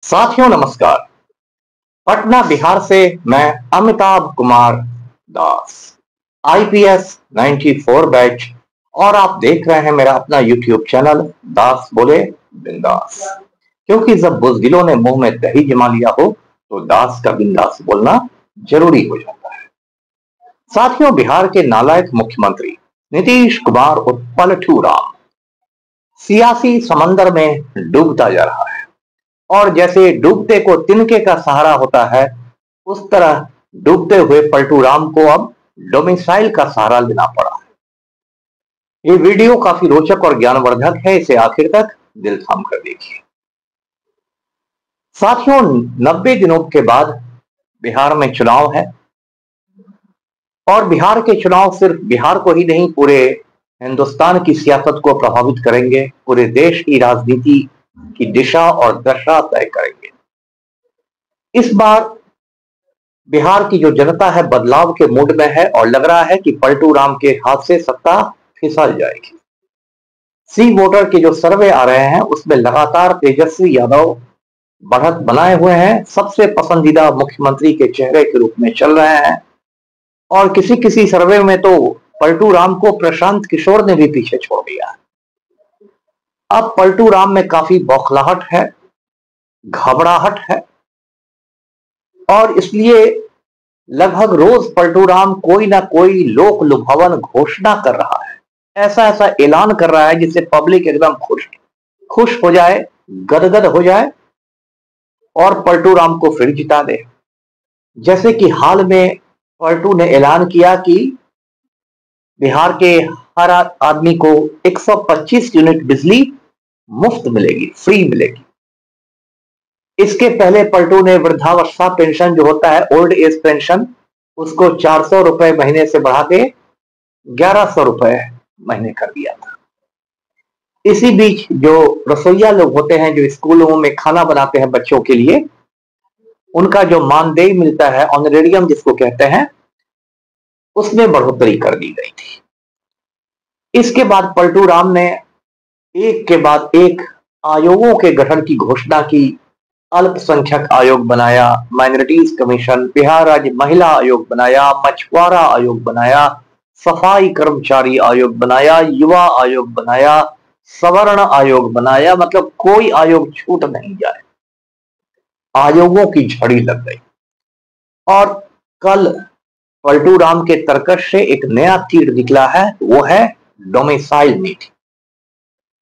साथियों नमस्कार। पटना बिहार से मैं अमिताभ कुमार दास, आईपीएस 94 बैच, और आप देख रहे हैं मेरा अपना यूट्यूब चैनल दास बोले बिंदास। क्योंकि जब बुज़दिलों ने मुंह में दही जमा लिया हो तो दास का बिंदास बोलना जरूरी हो जाता है। साथियों, बिहार के नालायक मुख्यमंत्री नीतीश कुमार उर्फ पलटू राम सियासी समंदर में डूबता जा रहा है, और जैसे डूबते को तिनके का सहारा होता है, उस तरह डूबते हुए पलटू राम को अब डोमिसाइल का सहारा लेना पड़ा है। ये वीडियो काफी रोचक और ज्ञानवर्धक है, इसे आखिर तक दिल थाम कर देखिए। साथियों, 90 दिनों के बाद बिहार में चुनाव है, और बिहार के चुनाव सिर्फ बिहार को ही नहीं, पूरे हिंदुस्तान की सियासत को प्रभावित करेंगे, पूरे देश की राजनीति की दिशा और दशा तय करेंगे। इस बार बिहार की जो जनता है बदलाव के मूड में है, और लग रहा है कि पलटू राम के हाथ से सत्ता फिसल जाएगी। सी वोटर के जो सर्वे आ रहे हैं उसमें लगातार तेजस्वी यादव बढ़त बनाए हुए हैं, सबसे पसंदीदा मुख्यमंत्री के चेहरे के रूप में चल रहे हैं, और किसी किसी सर्वे में तो पलटू राम को प्रशांत किशोर ने भी पीछे छोड़ दिया। अब पलटू राम में काफी बौखलाहट है, घबराहट है, और इसलिए लगभग रोज पलटू राम कोई ना कोई लोक लुभावन घोषणा कर रहा है, ऐसा ऐसा ऐलान कर रहा है जिससे पब्लिक एकदम खुश हो जाए, गदगद हो जाए, और पलटू राम को फिर जिता दे। जैसे कि हाल में पलटू ने ऐलान किया कि बिहार के हर आदमी को 125 यूनिट बिजली मुफ्त मिलेगी, फ्री मिलेगी। इसके पहले पलटू ने वृद्धावस्था पेंशन जो होता है, ओल्ड एज पेंशन, उसको 400 रुपए महीने से बढ़ा के 1100 रुपए महीने कर दिया था। इसी बीच जो रसोइया लोग होते हैं, जो स्कूलों में खाना बनाते हैं बच्चों के लिए, उनका जो मानदेय मिलता है, ऑनरेरियम जिसको कहते हैं, उसमें बढ़ोतरी कर दी गई थी। इसके बाद पलटू राम ने एक के बाद एक आयोगों के गठन की घोषणा की। अल्पसंख्यक आयोग बनाया, माइनॉरिटीज कमीशन, बिहार राज्य महिला आयोग बनाया, मछुआरा आयोग बनाया, सफाई कर्मचारी आयोग बनाया, युवा आयोग बनाया, सवर्ण आयोग बनाया, मतलब कोई आयोग छूट नहीं जाए। आयोगों की झड़ी लग गई, और कल पलटू राम के तर्कश से एक नया तीर निकला है, वो है डोमिसाइल नीति।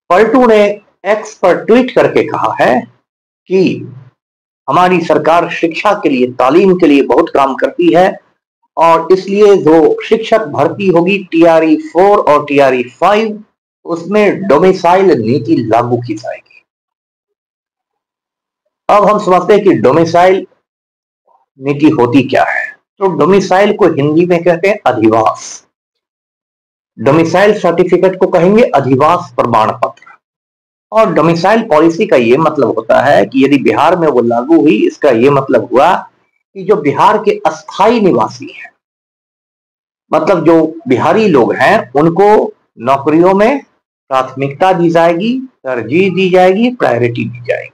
पलटू ने एक्स पर ट्वीट करके कहा है कि हमारी सरकार शिक्षा के लिए, तालीम के लिए बहुत काम करती है, और इसलिए जो शिक्षक भर्ती होगी TRE 4 और TRE 5, उसमें डोमिसाइल नीति लागू की जाएगी। अब हम समझते हैं कि डोमिसाइल नीति होती क्या है। तो डोमिसाइल को हिंदी में कहते हैं अधिवास। डोमिसाइल सर्टिफिकेट को कहेंगे अधिवास प्रमाण पत्र। और डोमिसाइल पॉलिसी का यह मतलब होता है कि यदि बिहार में वो लागू हुई, इसका यह मतलब हुआ कि जो बिहार के अस्थायी निवासी हैं, मतलब जो बिहारी लोग हैं, उनको नौकरियों में प्राथमिकता दी जाएगी, तरजीह दी जाएगी, प्रायोरिटी दी जाएगी।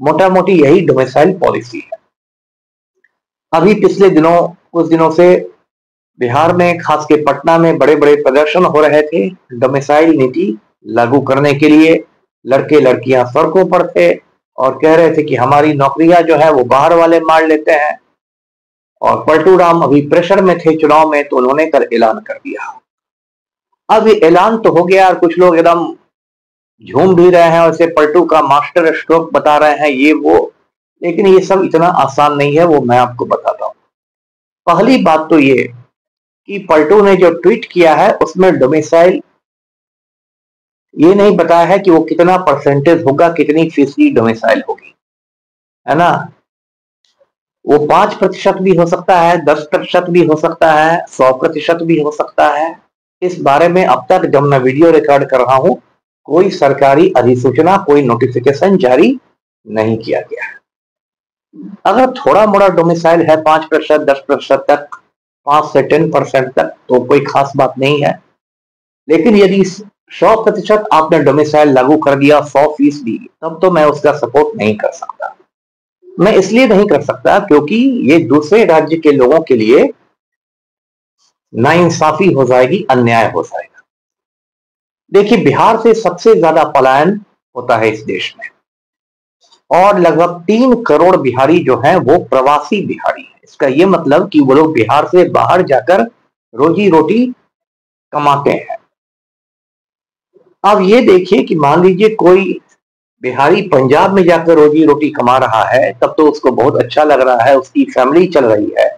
मोटा मोटी यही डोमिसाइल पॉलिसी है। अभी पिछले कुछ दिनों से बिहार में, खास के पटना में, बड़े बड़े प्रदर्शन हो रहे थे डोमिसाइल नीति लागू करने के लिए। लड़के लड़कियां सड़कों पर थे और कह रहे थे कि हमारी नौकरियां जो है वो बाहर वाले मार लेते हैं। और पलटू राम अभी प्रेशर में थे चुनाव में, तो उन्होंने कल ऐलान कर दिया। अब ये ऐलान तो हो गया, और कुछ लोग एकदम झूम भी रहे हैं और इसे पलटू का मास्टर स्ट्रोक बता रहे हैं, ये वो। लेकिन ये सब इतना आसान नहीं है, वो मैं आपको बताता हूं। पहली बात तो ये कि पलटू ने जो ट्वीट किया है उसमें डोमिसाइल ये नहीं बताया है कि वो कितना परसेंटेज होगा, कितनी फीसदी डोमिसाइल होगी, है ना। वो 5% भी हो सकता है, 10% भी हो सकता है, 100% भी हो सकता है। इस बारे में अब तक जब मैं वीडियो रिकॉर्ड कर रहा हूं, कोई सरकारी अधिसूचना, कोई नोटिफिकेशन जारी नहीं किया गया है। अगर थोड़ा मोड़ा डोमिसाइल है 5%, 10% तक, 5 से 10% तक, तो कोई खास बात नहीं है। लेकिन यदि 100% आपने डोमिसाइल लागू कर दिया, 100%, तब तो मैं उसका सपोर्ट नहीं कर सकता। मैं इसलिए नहीं कर सकता क्योंकि ये दूसरे राज्य के लोगों के लिए नाइंसाफी हो जाएगी, अन्याय हो जाएगा। देखिए, बिहार से सबसे ज्यादा पलायन होता है इस देश में, और लगभग 3 करोड़ बिहारी जो हैं वो प्रवासी बिहारी हैं। इसका ये मतलब कि वो लोग बिहार से बाहर जाकर रोजी रोटी कमाते हैं। अब ये देखिए कि मान लीजिए कोई बिहारी पंजाब में जाकर रोजी रोटी कमा रहा है, तब तो उसको बहुत अच्छा लग रहा है, उसकी फैमिली चल रही है।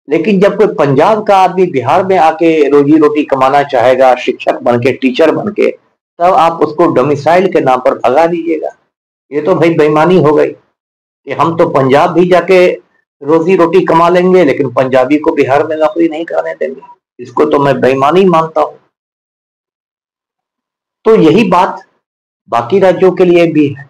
लेकिन जब कोई पंजाब का आदमी बिहार में आके रोजी रोटी कमाना चाहेगा, शिक्षक बन के, टीचर बन के, तब आप उसको डोमिसाइल के नाम पर भगा दीजिएगा। ये तो भाई बेईमानी हो गई कि हम तो पंजाब भी जाके रोजी रोटी कमा लेंगे, लेकिन पंजाबी को बिहार में नौकरी नहीं करने देंगे। इसको तो मैं बेईमानी मानता हूं। तो यही बात बाकी राज्यों के लिए भी है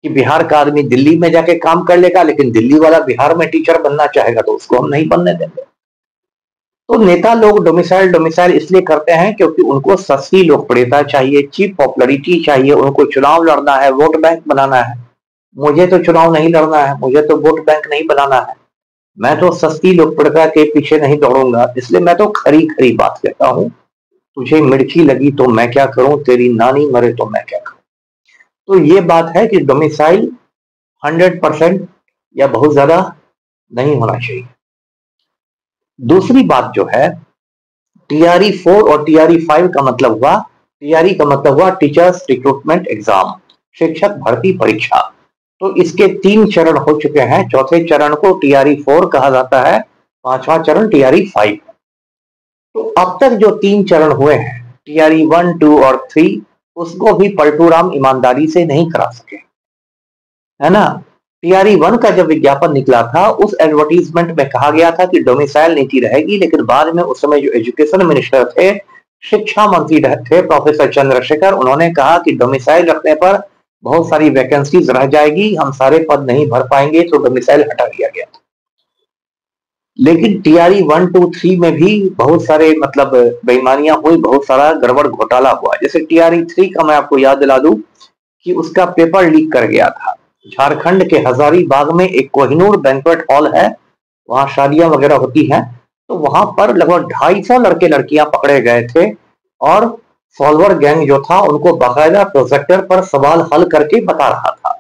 कि बिहार का आदमी दिल्ली में जाके काम कर लेगा, लेकिन दिल्ली वाला बिहार में टीचर बनना चाहेगा तो उसको हम नहीं बनने देंगे। तो नेता लोग डोमिसाइल डोमिसाइल इसलिए करते हैं क्योंकि उनको सस्ती लोकप्रियता चाहिए, चीप पॉपुलरिटी चाहिए, उनको चुनाव लड़ना है, वोट बैंक बनाना है। मुझे तो चुनाव नहीं लड़ना है, मुझे तो वोट बैंक नहीं बनाना है, मैं तो सस्ती लोकप्रियता के पीछे नहीं दौड़ूंगा। इसलिए मैं तो खरी खरी बात कहता हूं, तुझे मिर्ची लगी तो मैं क्या करूं, तेरी नानी मरे तो मैं क्या करूं। तो ये बात है कि डोमिसाइल 100% या बहुत ज्यादा नहीं होना चाहिए। दूसरी बात जो है, टीआरई 4 और टीआरई 5 का मतलब हुआ, टीआरई का मतलब हुआ टीचर्स रिक्रूटमेंट एग्जाम, शिक्षक भर्ती परीक्षा। तो इसके 3 चरण हो चुके हैं। चौथे चरण को टीआरई 4 कहा जाता है, 5वां चरण टीआरई 5। तो अब तक जो 3 चरण हुए हैं, टीआरई 1, 2 और 3, उसको भी पलटू राम ईमानदारी से नहीं करा सके, है ना। टीआरई 1 का जब विज्ञापन निकला था, उस एडवर्टीजमेंट में कहा गया था कि डोमिसाइल नीति रहेगी, लेकिन बाद में उस समय जो एजुकेशन मिनिस्टर थे, शिक्षा मंत्री थे प्रोफेसर चंद्रशेखर, उन्होंने कहा कि डोमिसाइल रखने पर बहुत सारी वैकेंसीज रह जाएगी, हम सारे पद नहीं भर पाएंगे, तो डोमिसाइल हटा दिया गया था। लेकिन टीआरई 1, 2, 3 में भी बहुत सारे मतलब बेईमानियां हुई, बहुत सारा गड़बड़ घोटाला हुआ। जैसे टीआरई 3 का मैं आपको याद दिला दूं कि उसका पेपर लीक कर गया था। झारखंड के हजारीबाग में एक कोहिनूर बैंक्वेट हॉल है, वहां शादियां वगैरह होती हैं। तो वहां पर लगभग 250 लड़के लड़कियां पकड़े गए थे, और फॉलोअर गैंग जो था उनको बाकायदा प्रोजेक्टर पर सवाल हल करके बता रहा था।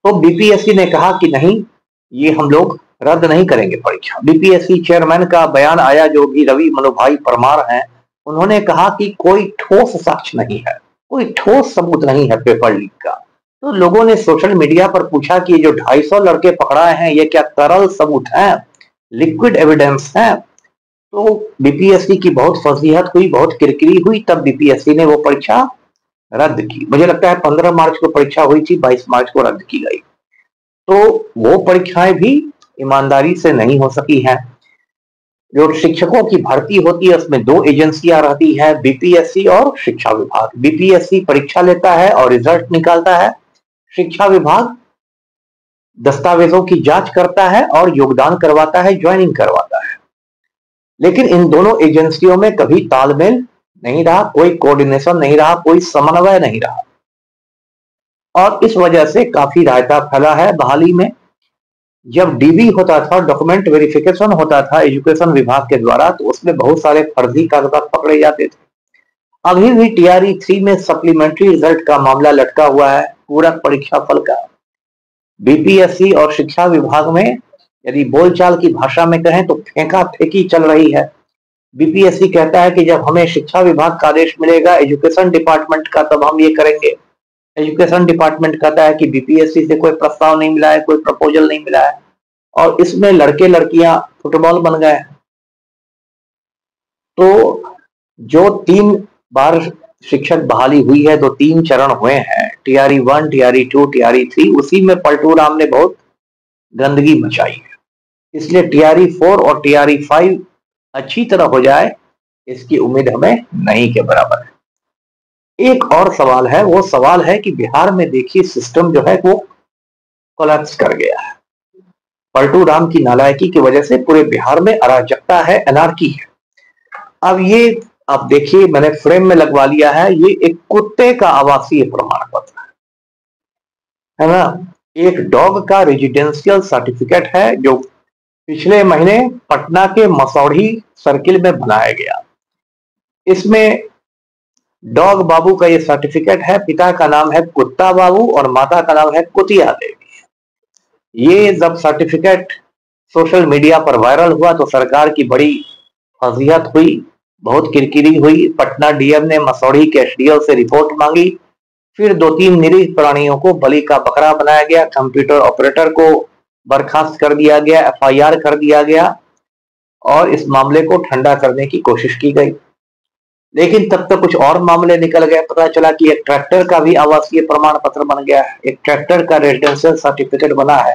तो बीपीएससी ने कहा कि नहीं, ये हम लोग रद्द नहीं करेंगे परीक्षा। बीपीएससी चेयरमैन का बयान आया, जो भी रवि मनोभाई परमार हैं, उन्होंने कहा कि कोई ठोस साक्ष्य नहीं है, कोई ठोस सबूत नहीं है पेपर लीक का। तो लोगों ने सोशल मीडिया पर पूछा कि जो 250 लड़के पकड़ाए हैं, ये क्या तरल सबूत हैं, लिक्विड एविडेंस हैं। तो बीपीएससी की बहुत फजीहत हुई, बहुत किरकिरी हुई, तब बीपीएससी ने वो परीक्षा रद्द की। मुझे लगता है 15 मार्च को परीक्षा हुई थी, 22 मार्च को रद्द की गई। तो वो परीक्षाएं भी ईमानदारी से नहीं हो सकी हैं। जो शिक्षकों की भर्ती होती है, उसमें 2 एजेंसियां रहती है, बीपीएससी और शिक्षा विभाग। बीपीएससी परीक्षा लेता है और रिजल्ट निकालता है, शिक्षा विभाग दस्तावेजों की जांच करता है और योगदान करवाता है, ज्वाइनिंग करवाता है। लेकिन इन दोनों एजेंसियों में कभी तालमेल नहीं रहा, कोई कोऑर्डिनेशन नहीं रहा, कोई समन्वय नहीं रहा, और इस वजह से काफी रायता फैला है बहाली में। जब डीबी होता था, डॉक्यूमेंट वेरिफिकेशन होता था एजुकेशन विभाग के द्वारा, तो उसमें बहुत सारे फर्जी कागजात पकड़े जाते थे। अभी भी टीआरई 3 में सप्लीमेंट्री रिजल्ट का मामला लटका हुआ है, पूरक परीक्षा फल का। बीपीएससी और शिक्षा विभाग में यदि बोलचाल की भाषा में कहें तो फेंका फेंकी चल रही है। बीपीएससी कहता है कि जब हमें शिक्षा विभाग का आदेश मिलेगा एजुकेशन डिपार्टमेंट का, तब हम ये करेंगे। एजुकेशन डिपार्टमेंट कहता है कि बीपीएससी से कोई प्रस्ताव नहीं मिला है, कोई प्रपोजल नहीं मिला है, और इसमें लड़के लड़कियां फुटबॉल बन गए। तो जो 3 बार शिक्षक बहाली हुई है, तो 3 चरण हुए हैं, टीआरई 1, टीआरई 2, टीआरई 3, उसी में पलटू राम ने बहुत गंदगी मचाई है। इसलिए टीआरई 4 और टीआरई 5 अच्छी तरह हो जाए, इसकी उम्मीद हमें नहीं के बराबर है। एक और सवाल है, वो सवाल है कि बिहार में देखिए सिस्टम जो है वो कोलैप्स कर गया है। पलटू राम की नालायकी की वजह से पूरे बिहार में अराजकता है, एनार्की है। अब ये आप देखिए, मैंने फ्रेम में लगवा लिया है, ये एक कुत्ते का आवासीय प्रमाण पत्र है ना। एक डॉग का रेजिडेंशियल सर्टिफिकेट है जो पिछले महीने पटना के मसौढ़ी सर्किल में बनाया गया। इसमें डॉग बाबू का ये सर्टिफिकेट है। पिता का नाम है कुत्ता बाबू और माता का नाम है कुतिया देवी। ये जब सर्टिफिकेट सोशल मीडिया पर वायरल हुआ तो सरकार की बड़ी फजीहत हुई, बहुत किरकिरी हुई। पटना डीएम ने मसौढ़ी के एसडीओ से रिपोर्ट मांगी। फिर 2-3 निरीह प्राणियों को बलि का बकरा बनाया गया। कंप्यूटर ऑपरेटर को बर्खास्त कर दिया गया, एफआईआर कर दिया गया और इस मामले को ठंडा करने की कोशिश की गई। लेकिन तब तक कुछ और मामले निकल गए। पता चला कि एक ट्रैक्टर का भी आवासीय प्रमाण पत्र बन गया है। एक ट्रैक्टर का रेजिडेंशियल सर्टिफिकेट बना है।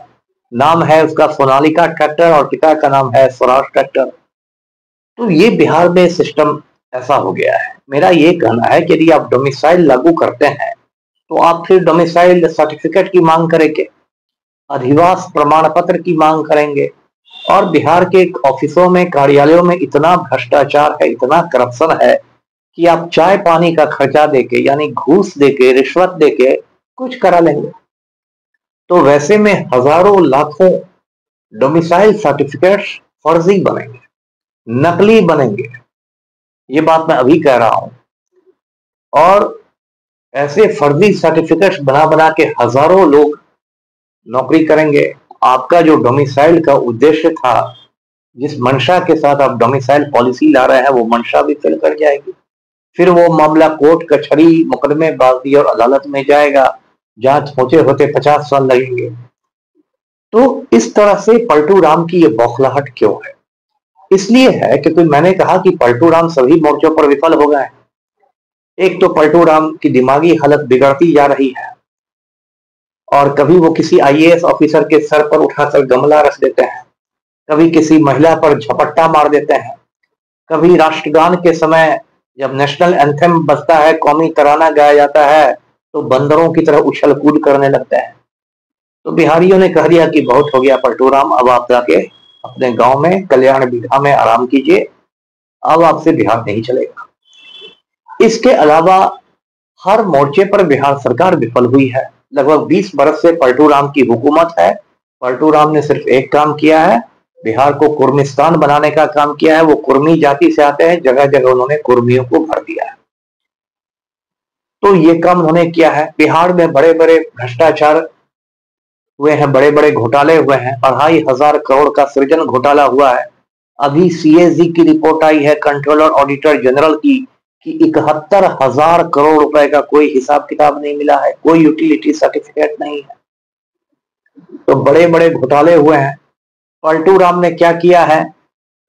नाम है उसका सोनालिका ट्रैक्टर और पिता का नाम है स्वराज ट्रैक्टर। तो ये बिहार में सिस्टम ऐसा हो गया है। मेरा ये कहना है कि यदि आप डोमिसाइल लागू करते हैं तो आप फिर डोमिसाइल सर्टिफिकेट की मांग करेंगे, अधिवास प्रमाण पत्र की मांग करेंगे। और बिहार के ऑफिसों में, कार्यालयों में इतना भ्रष्टाचार है, इतना करप्शन है कि आप चाय पानी का खर्चा देके, यानी घूस देके, रिश्वत देके कुछ करा लेंगे। तो वैसे में हजारों लाखों डोमिसाइल सर्टिफिकेट्स फर्जी बनेंगे, नकली बनेंगे। ये बात मैं अभी कह रहा हूं। और ऐसे फर्जी सर्टिफिकेट्स बना बना के हजारों लोग नौकरी करेंगे। आपका जो डोमिसाइल का उद्देश्य था, जिस मंशा के साथ आप डोमिसाइल पॉलिसी ला रहे हैं, वो मंशा भी फेल कर जाएगी। फिर वो मामला कोर्ट कचहरी, मुकदमेबाजी और अदालत में जाएगा। जांच होते होते 50 साल लगेंगे। तो इस तरह से पलटू राम की ये बौखलाहट क्यों है? इसलिए है क्योंकि मैंने कहा कि पलटू राम सभी मोर्चों पर विफल हो गए हैं। एक तो पलटू राम की दिमागी हालत बिगड़ती जा रही है और कभी वो किसी आईएएस ऑफिसर के सर पर उठाकर गमला रख देते हैं, कभी किसी महिला पर झपट्टा मार देते हैं, कभी राष्ट्रगान के समय जब नेशनल एंथम बजता है, कौमी तराना गाया जाता है, तो बंदरों की तरह उछल कूद करने लगते हैं। तो बिहारियों ने कह दिया कि बहुत हो गया पलटू राम, अब आप जाके अपने गांव में कल्याण बिघा में आराम कीजिए, अब आपसे बिहार नहीं चलेगा। इसके अलावा हर मोर्चे पर बिहार सरकार विफल हुई है। लगभग 20 बरस से पलटू राम की हुकूमत है। पलटू राम ने सिर्फ एक काम किया है, बिहार को कुर्मिस्तान बनाने का काम किया है। वो कुर्मी जाति से आते हैं, जगह जगह उन्होंने कुर्मियों को भर दिया है। तो ये काम उन्होंने किया है। बिहार में बड़े बड़े भ्रष्टाचार हुए हैं, बड़े बड़े घोटाले हुए हैं। 2,500 करोड़ का सृजन घोटाला हुआ है। अभी सीएजी की रिपोर्ट आई है, कंट्रोलर ऑडिटर जनरल की, कि 71,000 करोड़ रुपए का कोई हिसाब किताब नहीं मिला है, कोई यूटिलिटी सर्टिफिकेट नहीं है। तो बड़े बड़े घोटाले हुए हैं। पलटू राम ने क्या किया है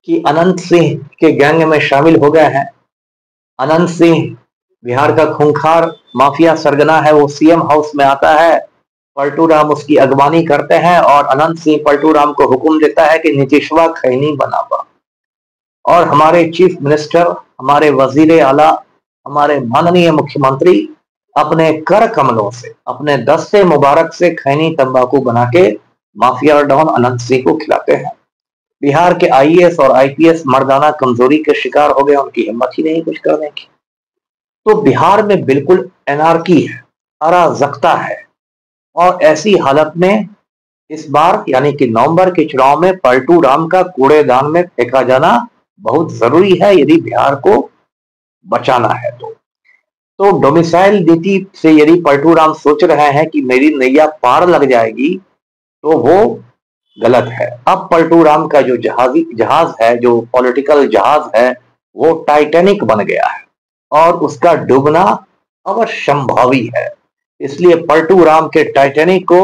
कि अनंत सिंह के गैंग में शामिल हो गए हैं। अनंत सिंह बिहार का खूंखार माफिया सरगना है। वो सीएम हाउस में आता है, पलटू राम उसकी अगवानी करते हैं और अनंत सिंह पलटू राम को हुक्म देता है कि नीतीशवा खैनी बनावा। और हमारे चीफ मिनिस्टर, हमारे वजीर आला, हमारे माननीय मुख्यमंत्री अपने कर कमलों से, अपने दस्ते मुबारक से खैनी तंबाकू बना के माफिया डॉन अनंत सिंह को खिलाते हैं। बिहार के आईएएस और आईपीएस मर्दाना कमजोरी के शिकार हो गए, उनकी हिम्मत ही नहीं कुछ करने की। तो बिहार में बिल्कुल एनार्की है, अराजकता है। और ऐसी हालत में इस बार यानी कि नवंबर के चुनाव में पलटू राम का कूड़ेदान में फेंका जाना बहुत जरूरी है, यदि बिहार को बचाना है। तो डोमिसाइल नीति से यदि पलटू राम सोच रहे हैं कि मेरी नैया पार लग जाएगी, तो वो गलत है। अब पलटू राम का जो जहाज है, जो पॉलिटिकल जहाज है, वो टाइटैनिक बन गया है और उसका डूबना अवश्यंभावी है। इसलिए पलटू राम के टाइटैनिक को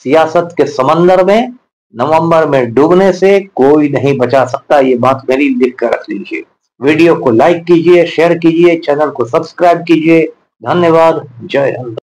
सियासत के समंदर में नवंबर में डूबने से कोई नहीं बचा सकता। ये बात मेरी लिख कर रख लीजिए। वीडियो को लाइक कीजिए, शेयर कीजिए, चैनल को सब्सक्राइब कीजिए। धन्यवाद। जय हिंद।